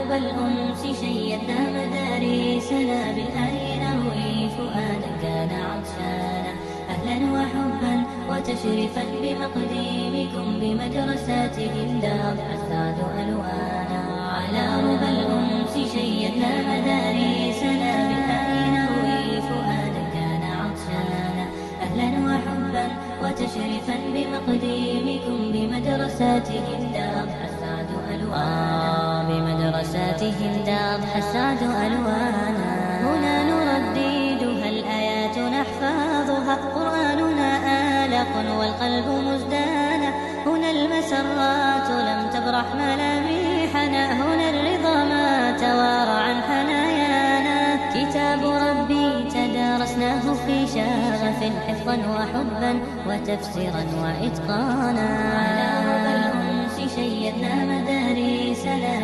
رب الأنس شيدنا مدارسنا بالآن نروي فؤادا كان عطشانا. أهلا وحبا وتشريفا بمقديمكم بمدرستهم دار السعد ألوانا. على رب الأنس شيدنا مدارسنا بالآن نروي فؤادا كان عطشانا. أهلا وحبا وتشريفا بمقديمكم بمدرستهم دار السعد ألوانا. بمدرستهم دار السعد ألوانا. هنا نرددها الآيات نحفظها قرآننا آلق والقلب مزدانا. هنا المسرات لم تبرح ملامحنا. هنا الرضا ما توارى عن حنايانا. كتاب ربي تدارسناه في شغف حفظا وحبا وتفسيرا وإتقانا. على رب الأنس شيدنا مدارسنا